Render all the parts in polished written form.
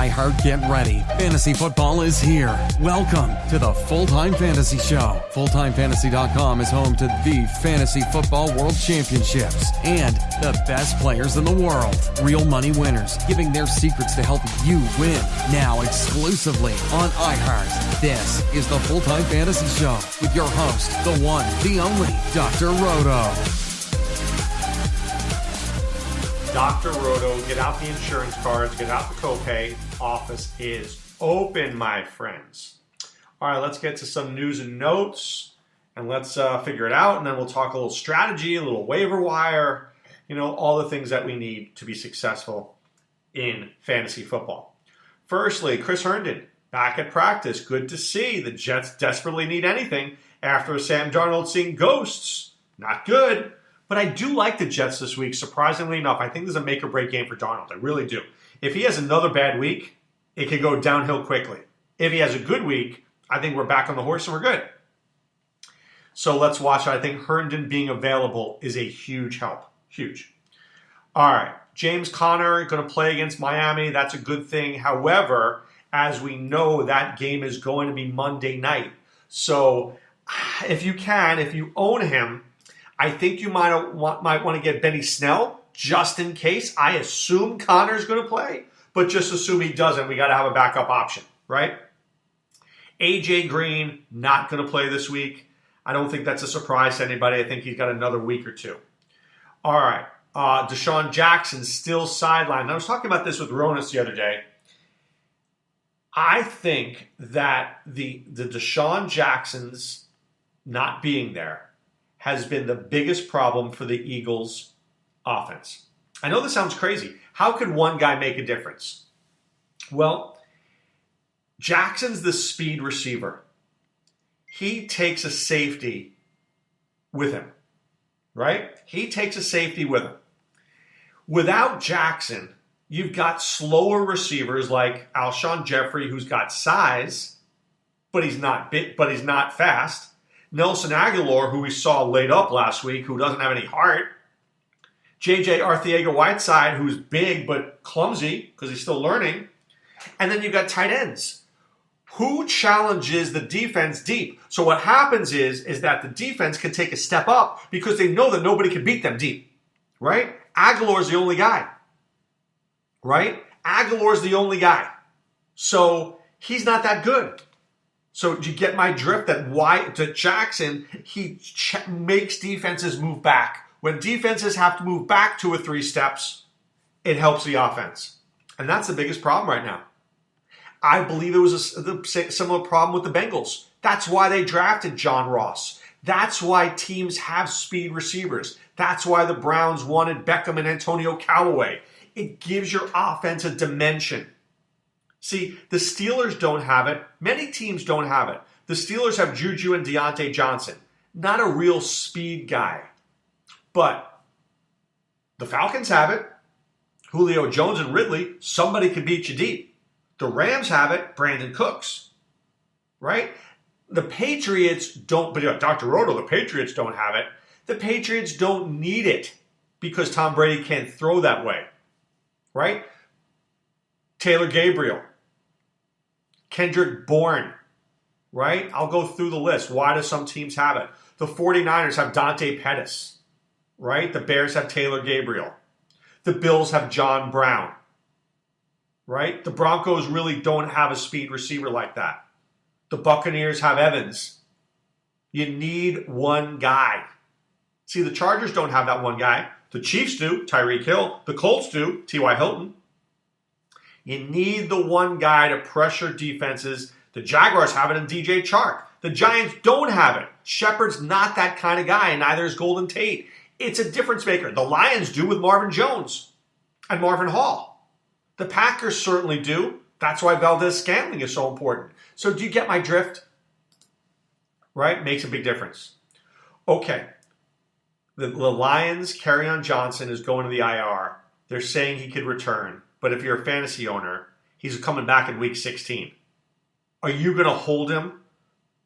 iHeart, get ready. Fantasy football is here. Welcome to the Full-Time Fantasy Show. FulltimeFantasy.com is home to the Fantasy Football World Championships and the best players in the world. Real money winners giving their secrets to help you win. Now exclusively on iHeart. This is the Full-Time Fantasy Show with your host, the one, the only, Dr. Roto. Dr. Roto, get out the insurance cards, get out the copay. Office is open, my friends. All right, let's get to some news and notes, and let's figure it out, and then we'll talk a little strategy, a little waiver wire, all the things that we need to be successful in fantasy football. Firstly, Chris Herndon, back at practice. Good to see. The Jets desperately need anything after Sam Darnold seeing ghosts. Not good. But I do like the Jets this week, surprisingly enough. I think this is a make-or-break game for Darnold. I really do. If he has another bad week, it could go downhill quickly. If he has a good week, I think we're back on the horse and we're good. So let's watch. I think Herndon being available is a huge help. Huge. All right. James Conner going to play against Miami. That's a good thing. However, as we know, that game is going to be Monday night. So if you own him, I think you might want to get Benny Snell just in case. I assume Connor's going to play, but just assume he doesn't. We got to have a backup option, right? AJ Green, not going to play this week. I don't think that's a surprise to anybody. I think he's got another week or two. All right. Deshaun Jackson still sidelined. I was talking about this with Ronas the other day. I think that the Deshaun Jacksons not being there has been the biggest problem for the Eagles' offense. I know this sounds crazy. How could one guy make a difference? Well, Jackson's the speed receiver. He takes a safety with him, right? He takes a safety with him. Without Jackson, you've got slower receivers like Alshon Jeffrey, who's got size, but he's not fast. Nelson Aguilar, who we saw laid up last week, who doesn't have any heart. J.J. Arcega-Whiteside, who's big but clumsy because he's still learning. And then you've got tight ends. Who challenges the defense deep? So what happens is that the defense can take a step up because they know that nobody can beat them deep, right? Aguilar's the only guy, right? Aguilar's the only guy. So he's not that good. So do you get my drift that Jackson, he makes defenses move back. When defenses have to move back 2 or 3 steps, it helps the offense. And that's the biggest problem right now. I believe it was a similar problem with the Bengals. That's why they drafted John Ross. That's why teams have speed receivers. That's why the Browns wanted Beckham and Antonio Callaway. It gives your offense a dimension. See, the Steelers don't have it. Many teams don't have it. The Steelers have Juju and Deontay Johnson. Not a real speed guy. But the Falcons have it. Julio Jones and Ridley, somebody can beat you deep. The Rams have it. Brandon Cooks. Right? The Patriots don't, but Dr. Roto, the Patriots don't have it. The Patriots don't need it because Tom Brady can't throw that way. Right? Taylor Gabriel. Kendrick Bourne, right? I'll go through the list. Why do some teams have it? The 49ers have Dante Pettis, right? The Bears have Taylor Gabriel. The Bills have John Brown, right? The Broncos really don't have a speed receiver like that. The Buccaneers have Evans. You need one guy. See, the Chargers don't have that one guy. The Chiefs do, Tyreek Hill. The Colts do, T.Y. Hilton. You need the one guy to pressure defenses. The Jaguars have it in DJ Chark. The Giants don't have it. Shepard's not that kind of guy, and neither is Golden Tate. It's a difference maker. The Lions do with Marvin Jones and Marvin Hall. The Packers certainly do. That's why Valdez-Scantling is so important. So do you get my drift? Right? Makes a big difference. Okay. The Lions, Kerryon Johnson is going to the IR. They're saying he could return. But if you're a fantasy owner, he's coming back in week 16. Are you going to hold him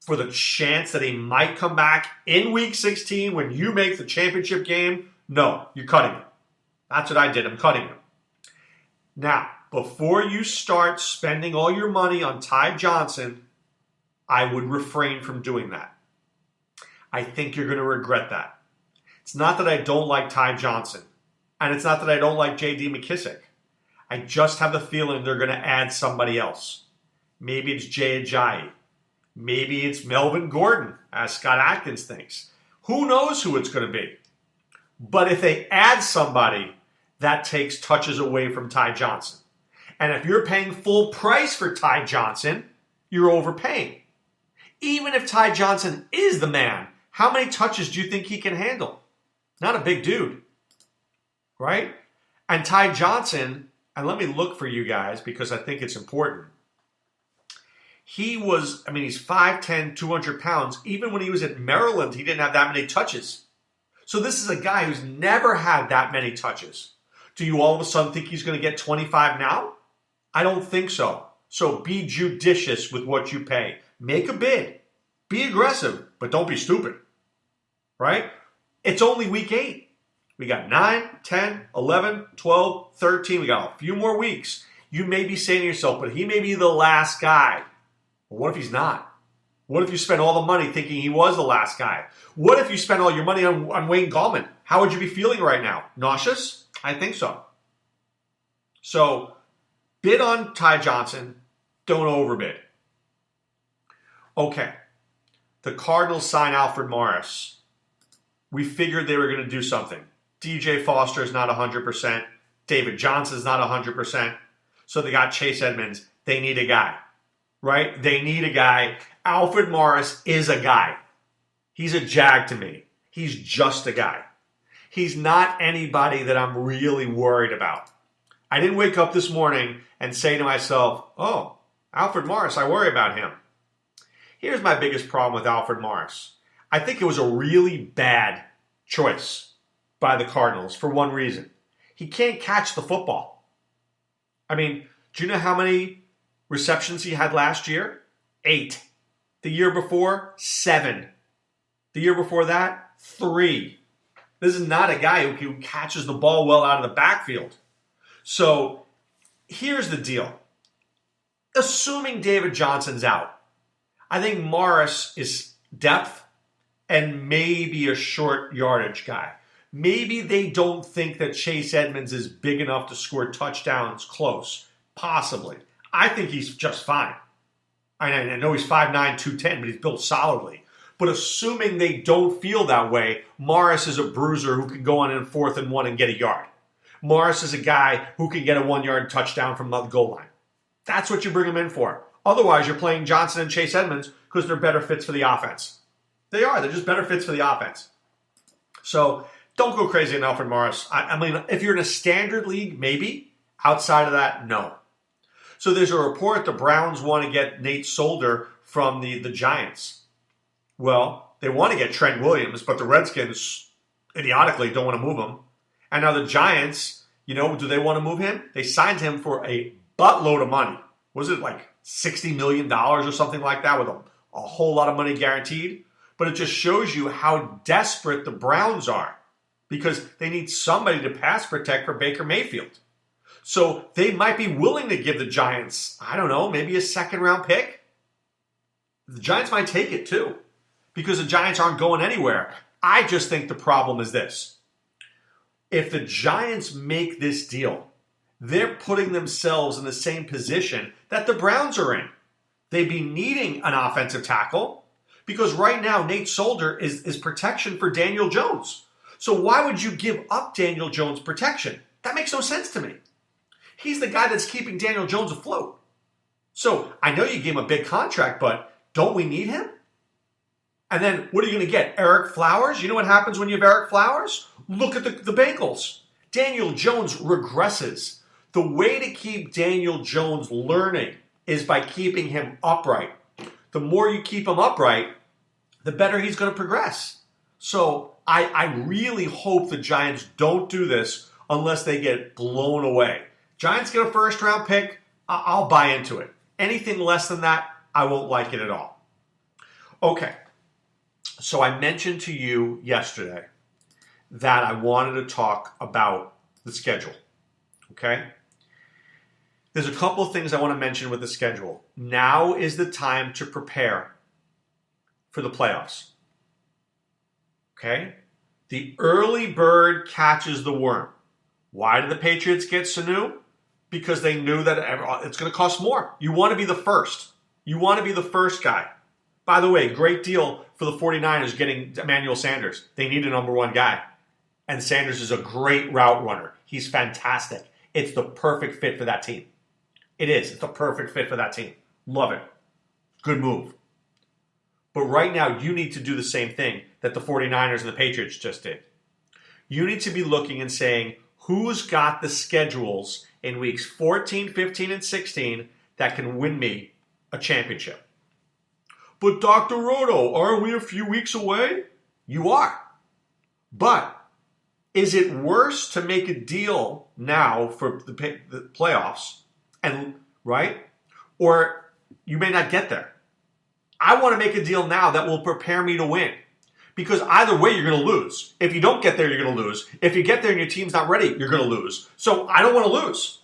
for the chance that he might come back in week 16 when you make the championship game? No, you're cutting him. That's what I did. I'm cutting him. Now, before you start spending all your money on Ty Johnson, I would refrain from doing that. I think you're going to regret that. It's not that I don't like Ty Johnson, and it's not that I don't like J.D. McKissic. I just have the feeling they're going to add somebody else. Maybe it's Jay Ajayi. Maybe it's Melvin Gordon, as Scott Atkins thinks. Who knows who it's going to be? But if they add somebody, that takes touches away from Ty Johnson. And if you're paying full price for Ty Johnson, you're overpaying. Even if Ty Johnson is the man, how many touches do you think he can handle? Not a big dude, right? And Ty Johnson, and let me look for you guys because I think it's important. He's 5'10", 200 pounds. Even when he was at Maryland, he didn't have that many touches. So this is a guy who's never had that many touches. Do you all of a sudden think he's going to get 25 now? I don't think so. So be judicious with what you pay. Make a bid. Be aggressive, but don't be stupid. Right? It's only week 8. We got 9, 10, 11, 12, 13. We got a few more weeks. You may be saying to yourself, but he may be the last guy. Well, what if he's not? What if you spent all the money thinking he was the last guy? What if you spent all your money on Wayne Gallman? How would you be feeling right now? Nauseous? I think so. So, bid on Ty Johnson. Don't overbid. Okay. The Cardinals sign Alfred Morris. We figured they were going to do something. DJ Foster is not 100%. David Johnson is not 100%. So they got Chase Edmonds. They need a guy. Right? They need a guy. Alfred Morris is a guy. He's a jag to me. He's just a guy. He's not anybody that I'm really worried about. I didn't wake up this morning and say to myself, oh, Alfred Morris, I worry about him. Here's my biggest problem with Alfred Morris. I think it was a really bad choice by the Cardinals for one reason. He can't catch the football. Do you know how many receptions he had last year? 8. The year before, 7. The year before that, 3. This is not a guy who catches the ball well out of the backfield. So here's the deal. Assuming David Johnson's out, I think Morris is depth and maybe a short yardage guy. Maybe they don't think that Chase Edmonds is big enough to score touchdowns close. Possibly. I think he's just fine. I know he's 5'9", 210, but he's built solidly. But assuming they don't feel that way, Morris is a bruiser who can go on in 4th and 1 and get a yard. Morris is a guy who can get a 1-yard touchdown from the goal line. That's what you bring him in for. Otherwise, you're playing Johnson and Chase Edmonds because they're better fits for the offense. They are. They're just better fits for the offense. So don't go crazy on Alfred Morris. If you're in a standard league, maybe. Outside of that, no. So there's a report the Browns want to get Nate Solder from the Giants. Well, they want to get Trent Williams, but the Redskins idiotically don't want to move him. And now the Giants, do they want to move him? They signed him for a buttload of money. Was it like $60 million or something like that with a whole lot of money guaranteed? But it just shows you how desperate the Browns are because they need somebody to pass protect for Baker Mayfield. So they might be willing to give the Giants, I don't know, maybe a 2nd-round pick. The Giants might take it too because the Giants aren't going anywhere. I just think the problem is this. If the Giants make this deal, they're putting themselves in the same position that the Browns are in. They'd be needing an offensive tackle because right now Nate Solder is protection for Daniel Jones. So why would you give up Daniel Jones' protection? That makes no sense to me. He's the guy that's keeping Daniel Jones afloat. So I know you gave him a big contract, but don't we need him? And then what are you going to get? Eric Flowers? You know what happens when you have Eric Flowers? Look at the Bengals. Daniel Jones regresses. The way to keep Daniel Jones learning is by keeping him upright. The more you keep him upright, the better he's going to progress. So I really hope the Giants don't do this unless they get blown away. Giants get a 1st-round pick, I'll buy into it. Anything less than that, I won't like it at all. Okay, so I mentioned to you yesterday that I wanted to talk about the schedule, okay? There's a couple of things I want to mention with the schedule. Now is the time to prepare for the playoffs. Okay? The early bird catches the worm. Why did the Patriots get Sanu? Because they knew that it's going to cost more. You want to be the first. You want to be the first guy. By the way, great deal for the 49ers getting Emmanuel Sanders. They need a number one guy. And Sanders is a great route runner. He's fantastic. It's the perfect fit for that team. It is. It's the perfect fit for that team. Love it. Good move. But right now, you need to do the same thing that the 49ers and the Patriots just did. You need to be looking and saying, who's got the schedules in weeks 14, 15, and 16 that can win me a championship? But Dr. Roto, aren't we a few weeks away? You are. But is it worse to make a deal now for the playoffs, and right? Or you may not get there. I want to make a deal now that will prepare me to win. Because either way, you're going to lose. If you don't get there, you're going to lose. If you get there and your team's not ready, you're going to lose. So I don't want to lose.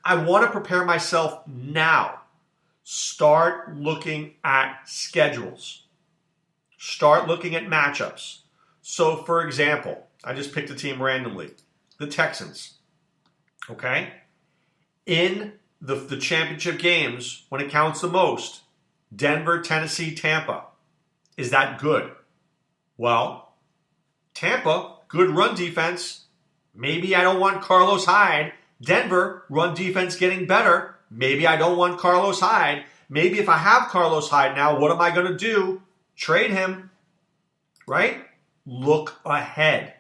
I want to prepare myself now. Start looking at schedules. Start looking at matchups. So, for example, I just picked a team randomly. The Texans. Okay? In the championship games, when it counts the most, Denver, Tennessee, Tampa. Is that good? Well, Tampa, good run defense. Maybe I don't want Carlos Hyde. Denver, run defense getting better. Maybe I don't want Carlos Hyde. Maybe if I have Carlos Hyde now, what am I going to do? Trade him. Right? Look ahead.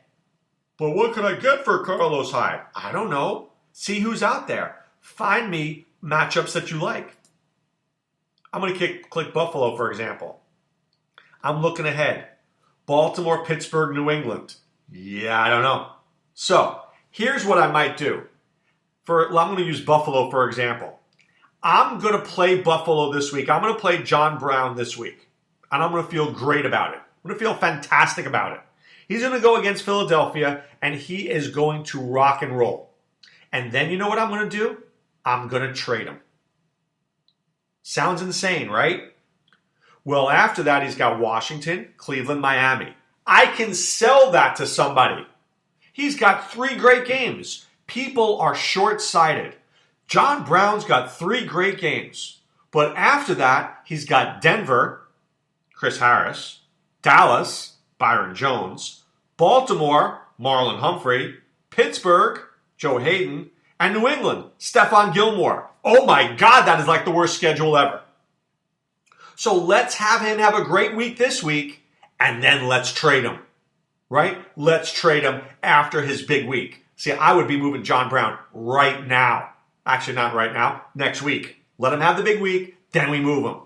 But what can I get for Carlos Hyde? I don't know. See who's out there. Find me matchups that you like. I'm going to click Buffalo, for example. I'm looking ahead. Baltimore, Pittsburgh, New England. Yeah, I don't know. So, here's what I might do. I'm going to use Buffalo, for example. I'm going to play Buffalo this week. I'm going to play John Brown this week. And I'm going to feel great about it. I'm going to feel fantastic about it. He's going to go against Philadelphia, and he is going to rock and roll. And then you know what I'm going to do? I'm going to trade him. Sounds insane, right? Well, after that, he's got Washington, Cleveland, Miami. I can sell that to somebody. He's got 3 great games. People are short-sighted. John Brown's got 3 great games. But after that, he's got Denver, Chris Harris, Dallas, Byron Jones, Baltimore, Marlon Humphrey, Pittsburgh, Joe Hayden, and New England, Stephon Gilmore. Oh my God, that is like the worst schedule ever. So let's have him have a great week this week, and then let's trade him. Right? Let's trade him after his big week. See, I would be moving John Brown right now. Actually, not right now. Next week. Let him have the big week, then we move him.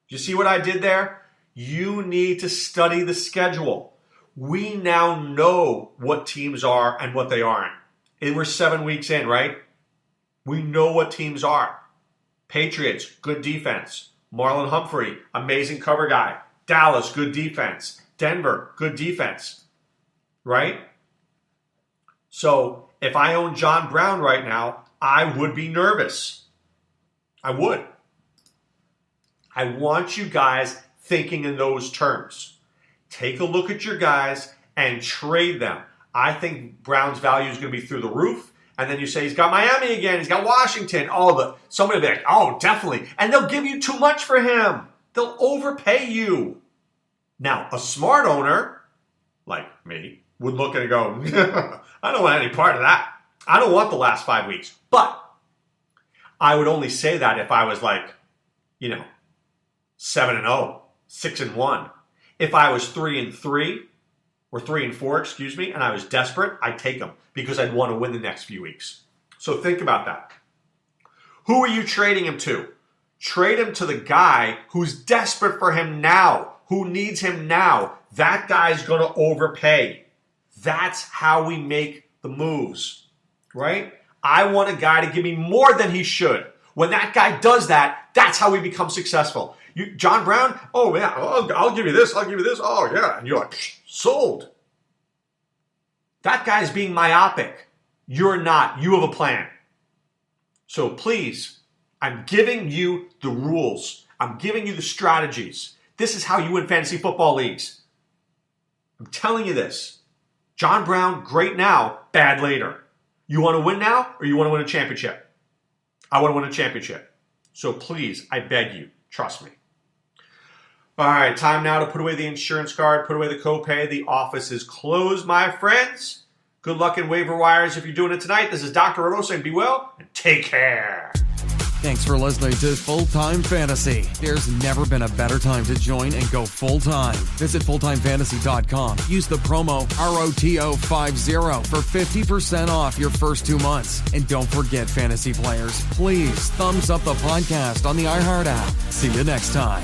You see what I did there? You need to study the schedule. We now know what teams are and what they aren't. We're 7 weeks in, right? We know what teams are. Patriots, good defense. Marlon Humphrey, amazing cover guy. Dallas, good defense. Denver, good defense. Right? So if I own John Brown right now, I would be nervous. I would. I want you guys thinking in those terms. Take a look at your guys and trade them. I think Brown's value is going to be through the roof. And then you say, he's got Miami again. He's got Washington. Somebody will be like, oh, definitely. And they'll give you too much for him. They'll overpay you. Now, a smart owner, like me, would look at it and go, I don't want any part of that. I don't want the last 5 weeks. But I would only say that if I was like, 7-0, 6-1. If I was 3-3, or 3-4, and I was desperate, I'd take them because I'd want to win the next few weeks. So think about that. Who are you trading him to? Trade him to the guy who's desperate for him now, who needs him now. That guy's going to overpay. That's how we make the moves, right? I want a guy to give me more than he should. When that guy does that, that's how we become successful. John Brown, oh yeah, I'll give you this, oh yeah. And you're like, sold. That guy's being myopic. You're not. You have a plan. So please, I'm giving you the rules. I'm giving you the strategies. This is how you win fantasy football leagues. I'm telling you this. John Brown, great now, bad later. You want to win now or you want to win a championship? I want to win a championship. So please, I beg you, trust me. All right, time now to put away the insurance card, put away the copay. The office is closed, my friends. Good luck in waiver wires if you're doing it tonight. This is Dr. Roto saying be well and take care. Thanks for listening to Full Time Fantasy. There's never been a better time to join and go full time. Visit fulltimefantasy.com. Use the promo ROTO50 for 50% off your first 2 months. And don't forget, fantasy players, please thumbs up the podcast on the iHeart app. See you next time.